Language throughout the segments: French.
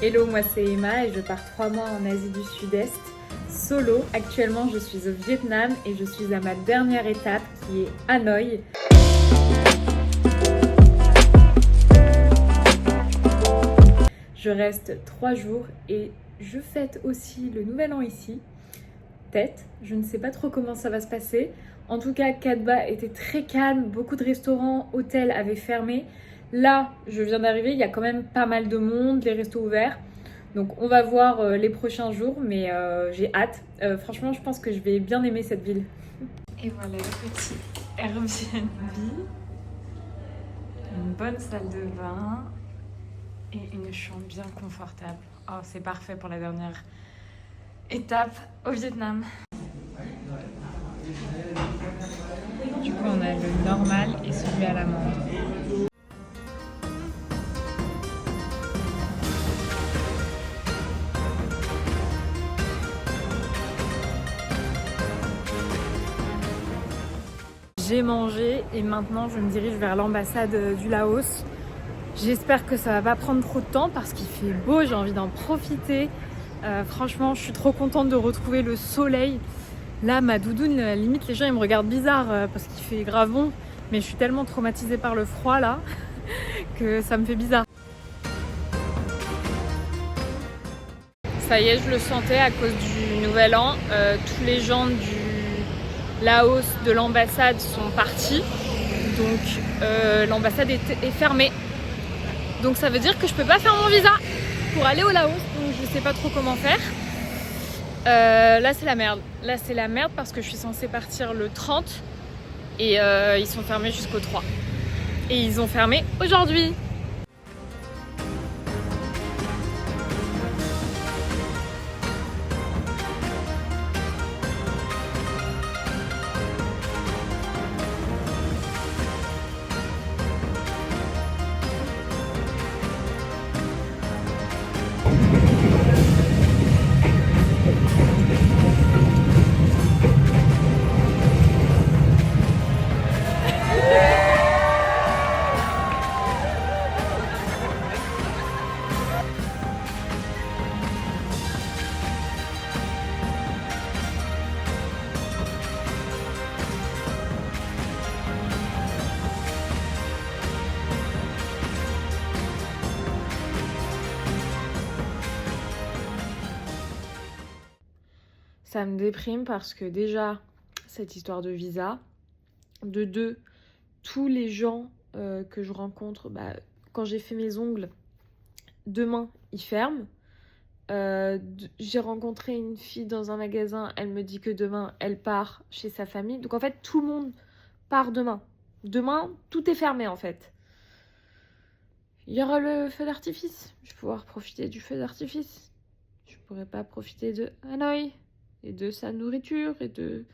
Hello, moi c'est Emma et je pars 3 mois en Asie du Sud-Est, solo. Actuellement je suis au Vietnam et je suis à ma dernière étape qui est Hanoï. Je reste 3 jours et je fête aussi le nouvel an ici. Peut-être, je ne sais pas trop comment ça va se passer. En tout cas, Cat Ba était très calme, beaucoup de restaurants, hôtels avaient fermé. Là, je viens d'arriver, il y a quand même pas mal de monde, les restos ouverts. Donc on va voir les prochains jours, mais j'ai hâte. Franchement, je pense que je vais bien aimer cette ville. Et voilà le petit Airbnb. Une bonne salle de bain et une chambre bien confortable. Oh, c'est parfait pour la dernière étape au Vietnam. Du coup, on a le normal et celui à l'amande. J'ai mangé et maintenant je me dirige vers l'ambassade du Laos. J'espère que ça va pas prendre trop de temps parce qu'il fait beau, j'ai envie d'en profiter. Franchement, je suis trop contente de retrouver le soleil. Là, ma doudoune, limite les gens ils me regardent bizarre parce qu'il fait grave bon. Mais je suis tellement traumatisée par le froid là que ça me fait bizarre. Ça y est, je le sentais à cause du nouvel an. Tous les gens du Laos de l'ambassade sont partis. Donc l'ambassade est fermée. Donc ça veut dire que je peux pas faire mon visa pour aller au Laos. Donc je sais pas trop comment faire. Là c'est la merde. Là c'est la merde parce que je suis censée partir le 30 et ils sont fermés jusqu'au 3. Et ils ont fermé aujourd'hui. Ça me déprime parce que déjà, cette histoire de visa, de deux, tous les gens que je rencontre, quand j'ai fait mes ongles, demain, ils ferment. J'ai rencontré une fille dans un magasin, elle me dit que demain, elle part chez sa famille. Donc en fait, tout le monde part demain. Demain, tout est fermé en fait. Il y aura le feu d'artifice. Je vais pouvoir profiter du feu d'artifice. Je pourrais pas profiter de Hanoï et de sa nourriture et des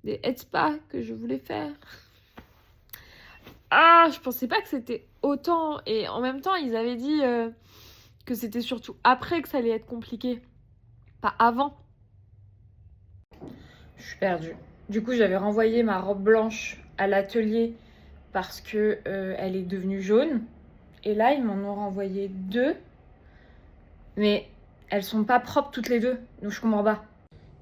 head spa que je voulais faire. Ah, je pensais pas que c'était autant. Et en même temps, ils avaient dit que c'était surtout après que ça allait être compliqué. Pas avant. Je suis perdue. Du coup, j'avais renvoyé ma robe blanche à l'atelier parce que elle est devenue jaune. Et là, ils m'en ont renvoyé 2. Mais elles sont pas propres toutes les 2. Donc je comprends pas.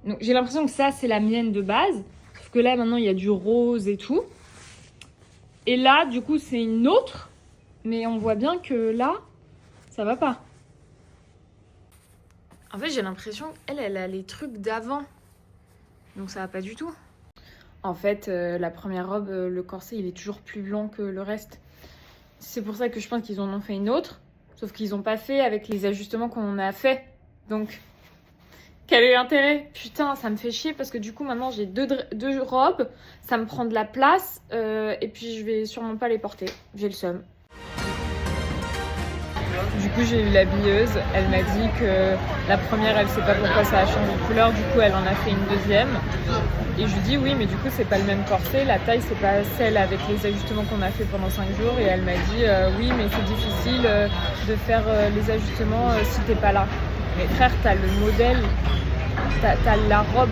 Donc j'ai l'impression que ça, c'est la mienne de base. Sauf que là, maintenant, il y a du rose et tout. Et là, du coup, c'est une autre. Mais on voit bien que là, ça va pas. En fait, j'ai l'impression qu'elle a les trucs d'avant. Donc ça va pas du tout. En fait, la première robe, le corset, il est toujours plus blanc que le reste. C'est pour ça que je pense qu'ils en ont fait une autre. Sauf qu'ils n'ont pas fait avec les ajustements qu'on a fait. Donc, quel est l'intérêt? Putain, ça me fait chier parce que du coup, maintenant, j'ai deux robes. Ça me prend de la place. Et puis, je vais sûrement pas les porter. J'ai le seum. Du coup, j'ai eu l'habilleuse. Elle m'a dit que la première, elle sait pas pourquoi ça a changé de couleur. Du coup, elle en a fait une deuxième. Et je lui dis oui, mais du coup, c'est pas le même corset. La taille, c'est pas celle avec les ajustements qu'on a fait pendant 5 jours. Et elle m'a dit oui, mais c'est difficile de faire les ajustements si t'es pas là. Mais frère, t'as le modèle, t'as la robe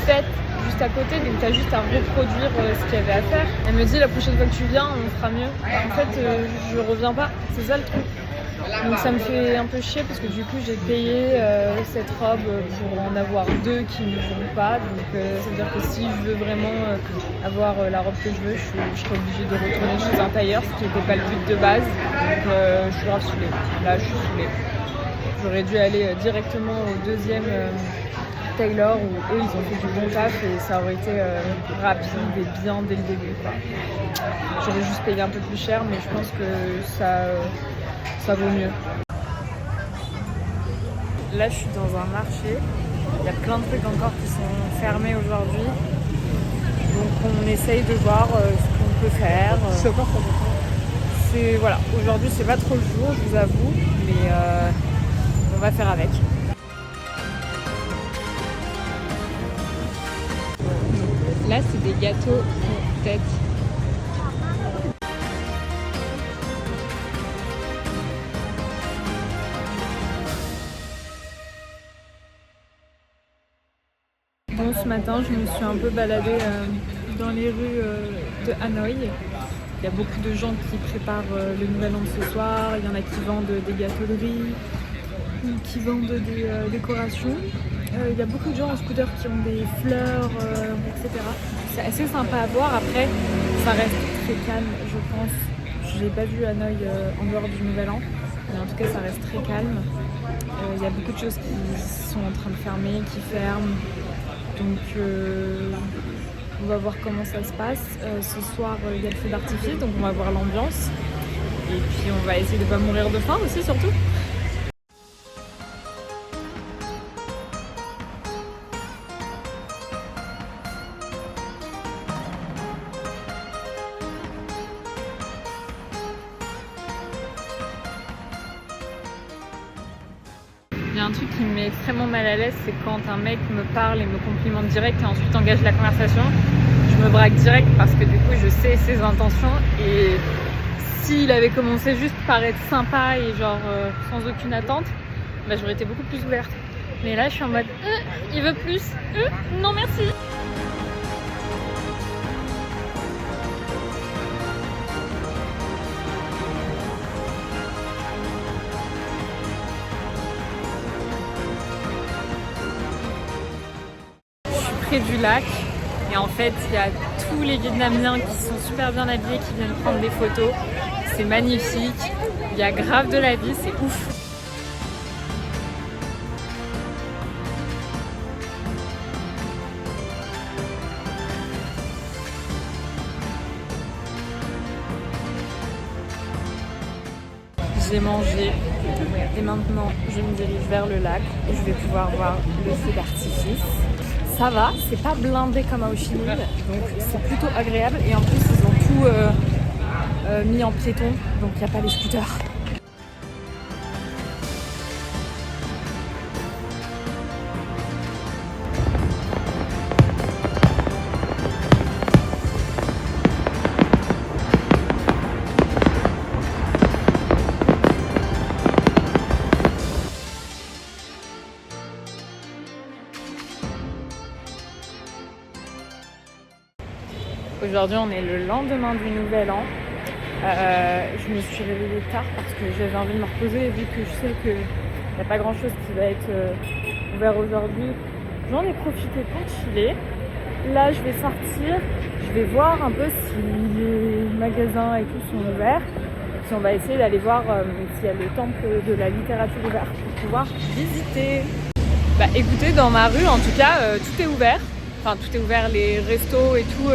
faite juste à côté, donc t'as juste à reproduire ce qu'il y avait à faire. Elle me dit la prochaine fois que tu viens, on fera mieux. En fait, je reviens pas, c'est ça le truc. Donc ça me fait un peu chier parce que du coup j'ai payé cette robe pour en avoir 2 qui ne vont pas. Donc ça veut dire que si je veux vraiment avoir la robe que je veux, je serai obligée de retourner chez un tailleur, ce qui n'était pas le but de base. Donc je suis grave saoulée. Là je suis saoulée. J'aurais dû aller directement au deuxième tailor où eux ils ont fait du bon taf et ça aurait été rapide et bien dès le début, quoi. J'aurais juste payé un peu plus cher mais je pense que ça vaut mieux. Là je suis dans un marché, il y a plein de trucs encore qui sont fermés aujourd'hui. Donc on essaye de voir ce qu'on peut faire. Voilà, aujourd'hui c'est pas trop le jour, je vous avoue, mais on va faire avec. Là c'est des gâteaux en tête. Bon, ce matin je me suis un peu baladée dans les rues de Hanoï. Il y a beaucoup de gens qui préparent le nouvel an de ce soir, il y en a qui vendent des gâteaux de riz, qui vendent des décorations. Il y a beaucoup de gens en scooter qui ont des fleurs, etc. C'est assez sympa à voir. Après, ça reste très calme, je pense. Je n'ai pas vu Hanoï en dehors du Nouvel An, mais en tout cas, ça reste très calme. Il y a beaucoup de choses qui sont en train de fermer, qui ferment. Donc, on va voir comment ça se passe. Ce soir, il y a le feu d'artifice, donc on va voir l'ambiance. Et puis, on va essayer de ne pas mourir de faim aussi, surtout. Il y a un truc qui me met extrêmement mal à l'aise, c'est quand un mec me parle et me complimente direct et ensuite engage la conversation. Je me braque direct parce que du coup je sais ses intentions et s'il avait commencé juste par être sympa et genre sans aucune attente, bah, j'aurais été beaucoup plus ouverte. Mais là je suis en mode il veut plus, non merci. Près du lac et en fait il y a tous les Vietnamiens qui sont super bien habillés qui viennent prendre des photos, c'est magnifique, il y a grave de la vie, c'est ouf. J'ai mangé et maintenant je me dirige vers le lac où je vais pouvoir voir le feu d'artifice. Ça va, c'est pas blindé comme à Ho Chi Minh, donc c'est plutôt agréable et en plus ils ont tout mis en piéton, donc il n'y a pas les scooters. Aujourd'hui on est le lendemain du Nouvel An. Je me suis réveillée tard parce que j'avais envie de me reposer et vu que je sais qu'il n'y a pas grand chose qui va être ouvert aujourd'hui, j'en ai profité pour chiller. Là je vais sortir, je vais voir un peu si les magasins et tout sont ouverts. Puis on va essayer d'aller voir s'il y a le temple de la littérature ouvert pour pouvoir visiter. Bah écoutez, dans ma rue en tout cas tout est ouvert. Enfin tout est ouvert, les restos et tout.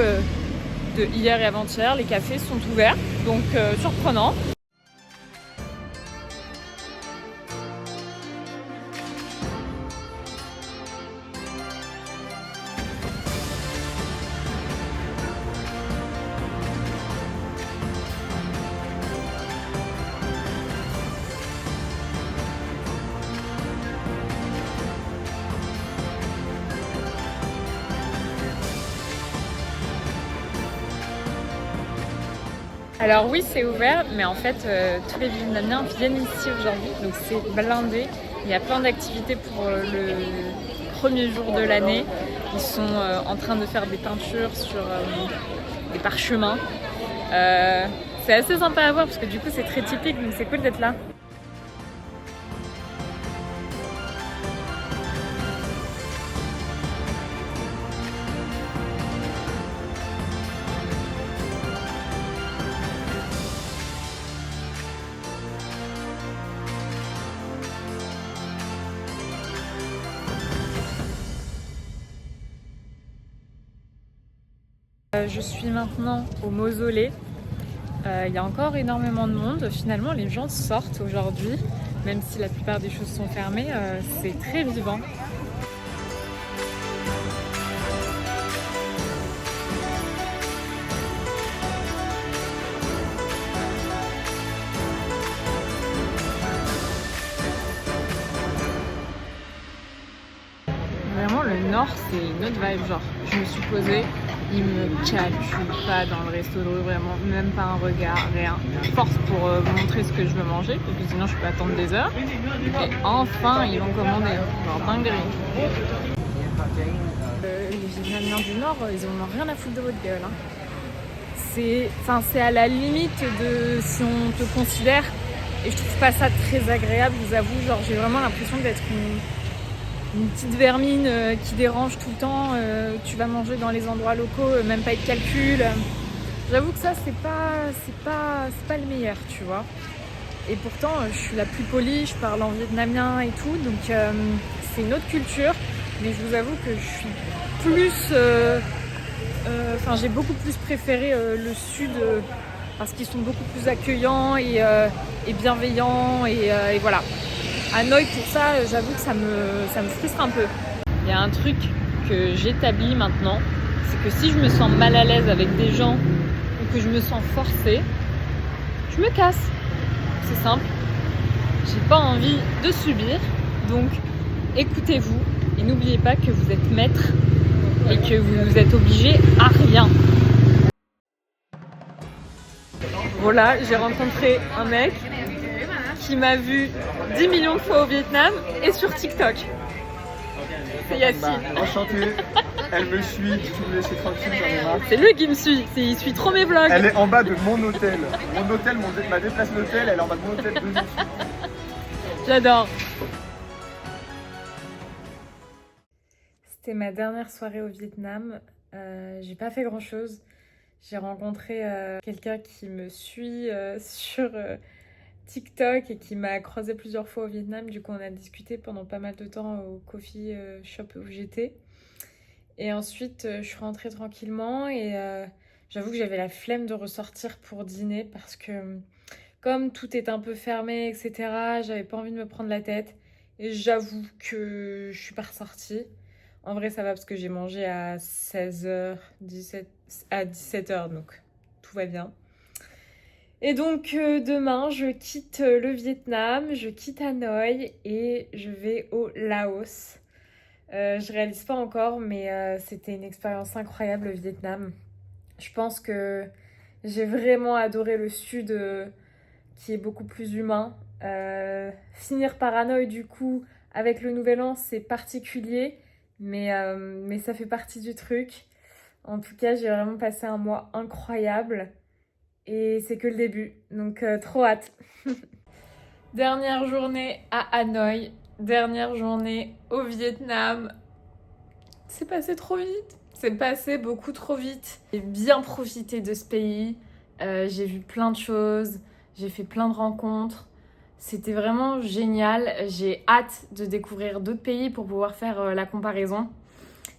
De hier et avant-hier, les cafés sont ouverts, donc surprenant. Alors oui, c'est ouvert, mais en fait, tous les Vietnamiens viennent ici aujourd'hui, donc c'est blindé. Il y a plein d'activités pour le premier jour de l'année. Ils sont en train de faire des peintures sur des parchemins. C'est assez sympa à voir parce que du coup c'est très typique, donc c'est cool d'être là. Je suis maintenant au mausolée. Il y a encore énormément de monde. Finalement, les gens sortent aujourd'hui, même si la plupart des choses sont fermées. C'est très vivant. Vraiment, le nord, c'est une autre vibe. Genre, je me suis posée, ils me calculent pas dans le resto de rue, vraiment, même pas un regard, rien. Force pour montrer ce que je veux manger, parce que sinon je peux attendre des heures. Et enfin, ils vont commander, genre dinguerie. Les Vietnamiens du Nord, ils en ont rien à foutre de votre gueule. Hein. C'est à la limite de si on te considère, et je trouve pas ça très agréable, je vous avoue. Genre, j'ai vraiment l'impression d'être une petite vermine qui dérange tout le temps. Tu vas manger dans les endroits locaux, même pas de calcul. J'avoue que ça, c'est pas le meilleur, tu vois. Et pourtant, je suis la plus polie, je parle en vietnamien et tout, donc c'est une autre culture. Mais je vous avoue que je suis plus... j'ai beaucoup plus préféré le sud parce qu'ils sont beaucoup plus accueillants et bienveillants et voilà. Hanoï, pour ça, j'avoue que ça me frustre un peu. Il y a un truc que j'établis maintenant, c'est que si je me sens mal à l'aise avec des gens ou que je me sens forcée, je me casse. C'est simple. J'ai pas envie de subir, donc écoutez-vous et n'oubliez pas que vous êtes maître et que vous êtes obligé à rien. Voilà, j'ai rencontré un mec qui m'a vu 10 millions de fois au Vietnam et sur TikTok. C'est Yacine. Enchanté, elle me suit, tu me laisses tranquille, j'en ai marre. C'est lui qui me suit, il suit trop mes vlogs. Elle est en bas de mon hôtel. Mon hôtel, ma déplace d'hôtel, elle est en bas de mon hôtel 2 jours. J'adore. C'était ma dernière soirée au Vietnam. J'ai pas fait grand chose. J'ai rencontré quelqu'un qui me suit sur TikTok et qui m'a croisé plusieurs fois au Vietnam. Du coup, on a discuté pendant pas mal de temps au coffee shop où j'étais. Et ensuite, je suis rentrée tranquillement et j'avoue que j'avais la flemme de ressortir pour dîner parce que comme tout est un peu fermé, etc., j'avais pas envie de me prendre la tête. Et j'avoue que je suis pas ressortie. En vrai, ça va parce que j'ai mangé à 16h, à 17h, donc tout va bien. Et donc demain, je quitte le Vietnam, je quitte Hanoï et je vais au Laos. Je réalise pas encore, mais c'était une expérience incroyable, le Vietnam. Je pense que j'ai vraiment adoré le sud qui est beaucoup plus humain. Finir par Hanoï, du coup, avec le Nouvel An, c'est particulier, mais ça fait partie du truc. En tout cas, j'ai vraiment passé un mois incroyable. Et c'est que le début, donc trop hâte. Dernière journée à Hanoï, dernière journée au Vietnam. C'est passé trop vite, c'est passé beaucoup trop vite. J'ai bien profité de ce pays, j'ai vu plein de choses, j'ai fait plein de rencontres. C'était vraiment génial, j'ai hâte de découvrir d'autres pays pour pouvoir faire la comparaison.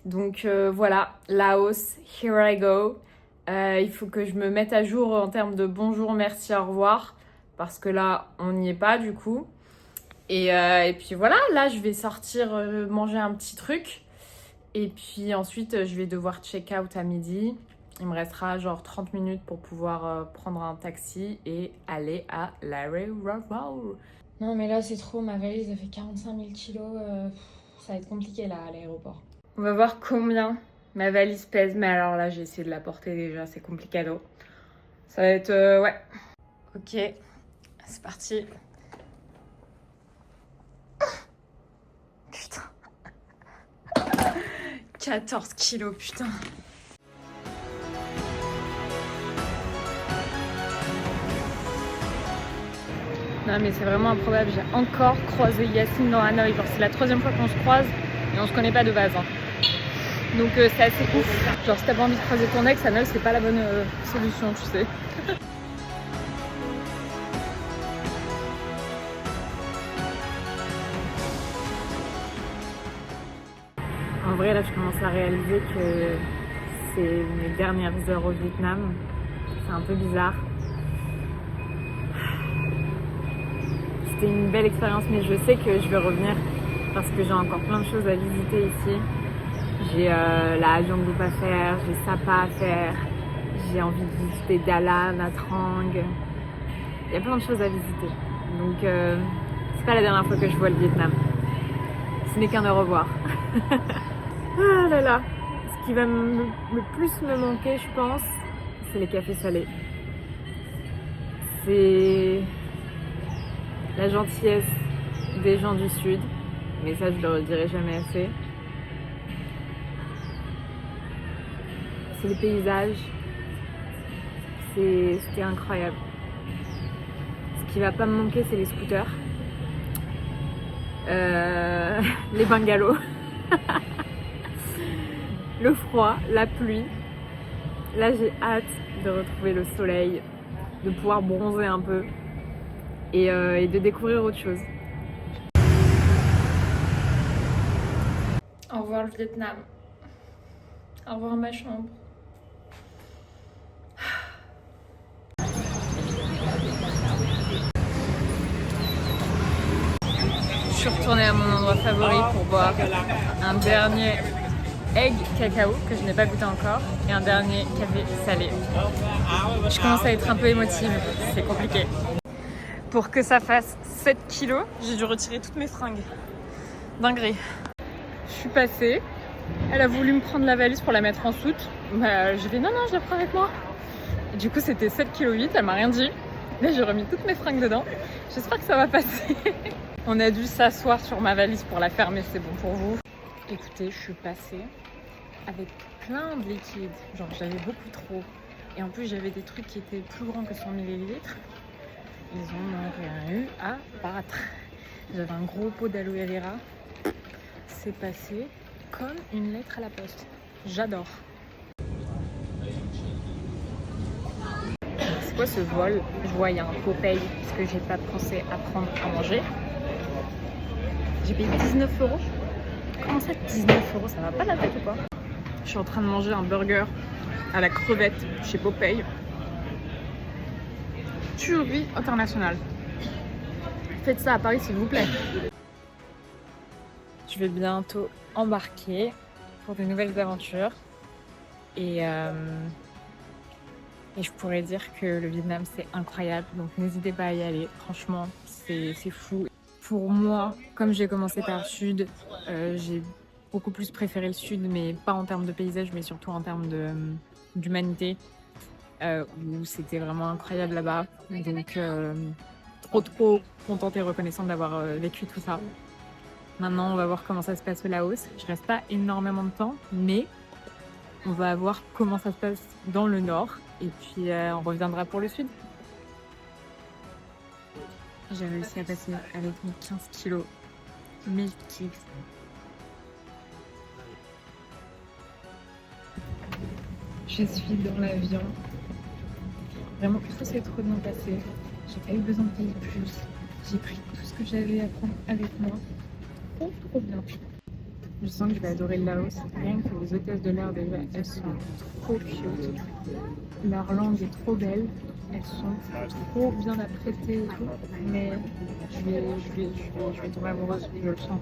Donc voilà, Laos, here I go. Il faut que je me mette à jour en termes de bonjour, merci, au revoir. Parce que là, on n'y est pas du coup. Et puis voilà, là, je vais sortir manger un petit truc. Et puis ensuite, je vais devoir check out à midi. Il me restera genre 30 minutes pour pouvoir prendre un taxi et aller à l'aéroport. Non, mais là, c'est trop. Ma valise, elle fait 45 000 kilos. Ça va être compliqué là à l'aéroport. On va voir combien ma valise pèse, mais alors là, j'ai essayé de la porter déjà, c'est complicado. Ça va être... ouais. Ok, c'est parti. Putain. 14 kilos, putain. Non mais c'est vraiment improbable, j'ai encore croisé Yacine dans Hanoï. Genre c'est la 3e fois qu'on se croise et on se connaît pas de base. Hein. Donc c'est assez ouf. Genre si t'as pas envie de croiser ton ex, Hanoï c'est pas la bonne solution, tu sais. En vrai là je commence à réaliser que c'est mes dernières heures au Vietnam. C'est un peu bizarre. C'était une belle expérience, mais je sais que je vais revenir parce que j'ai encore plein de choses à visiter ici. J'ai la Jongbup à faire, j'ai Sapa à faire, j'ai envie de visiter Dala, Nha Trang. Il y a plein de choses à visiter. Donc c'est pas la dernière fois que je vois le Vietnam. Ce n'est qu'un au revoir. Ah là là. Ce qui va le plus me manquer, je pense, c'est les cafés salés. C'est la gentillesse des gens du Sud. Mais ça, je le redirai jamais assez. C'est les paysages. C'était incroyable. Ce qui va pas me manquer, c'est les scooters. Les bungalows. Le froid, la pluie. Là, j'ai hâte de retrouver le soleil, de pouvoir bronzer un peu et de découvrir autre chose. Au revoir le Vietnam. Au revoir ma chambre. Je suis retournée à mon endroit favori pour boire un dernier egg cacao que je n'ai pas goûté encore et un dernier café salé. Je commence à être un peu émotive, c'est compliqué. Pour que ça fasse 7 kilos, j'ai dû retirer toutes mes fringues. Dinguerie. Je suis passée, elle a voulu me prendre la valise pour la mettre en soute. Bah, j'ai dit non, je la prends avec moi. Et du coup, c'était 7,8 kg, elle m'a rien dit. Là, j'ai remis toutes mes fringues dedans. J'espère que ça va passer. On a dû s'asseoir sur ma valise pour la fermer, c'est bon pour vous. Écoutez, je suis passée avec plein de liquide. Genre, j'avais beaucoup trop. Et en plus, j'avais des trucs qui étaient plus grands que 100 ml. Ils en ont rien eu à battre. J'avais un gros pot d'aloe vera. C'est passé comme une lettre à la poste. J'adore. C'est quoi ce vol? Je vois, il y a un Popeye parce que j'ai pas pensé à prendre à manger. J'ai payé 19 €. Comment ça, 19 €? Ça va pas la tête ou quoi? Je suis en train de manger un burger à la crevette chez Popeye. Tuerie internationale. Faites ça à Paris s'il vous plaît. Je vais bientôt embarquer pour de nouvelles aventures et je pourrais dire que le Vietnam c'est incroyable, donc n'hésitez pas à y aller, franchement c'est fou. Pour moi, comme j'ai commencé par le sud, j'ai beaucoup plus préféré le sud, mais pas en termes de paysage, mais surtout en termes d'humanité, où c'était vraiment incroyable là-bas. Donc trop contente et reconnaissante d'avoir vécu tout ça. Maintenant, on va voir comment ça se passe au Laos. Je reste pas énormément de temps, mais on va voir comment ça se passe dans le nord. Et puis, on reviendra pour le sud. J'ai réussi à passer avec mes 15 kilos. 1000 kicks. Je suis dans l'avion. Vraiment, tout s'est trop bien passé. J'ai pas eu besoin de payer plus. J'ai pris tout ce que j'avais à prendre avec moi. Trop bien. Je sens que je vais adorer le Laos. Rien que les hôtesses de l'air déjà, elles sont trop cute. Leur langue est trop belle. Elles sont trop bien apprêtées et tout. Mais je vais tomber amoureuse, je le sens.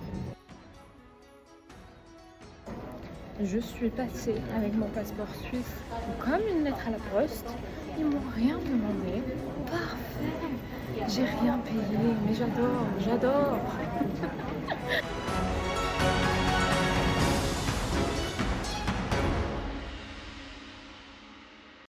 Je suis passée avec mon passeport suisse comme une lettre à la poste. Ils m'ont rien demandé. Parfait. J'ai rien payé, mais j'adore.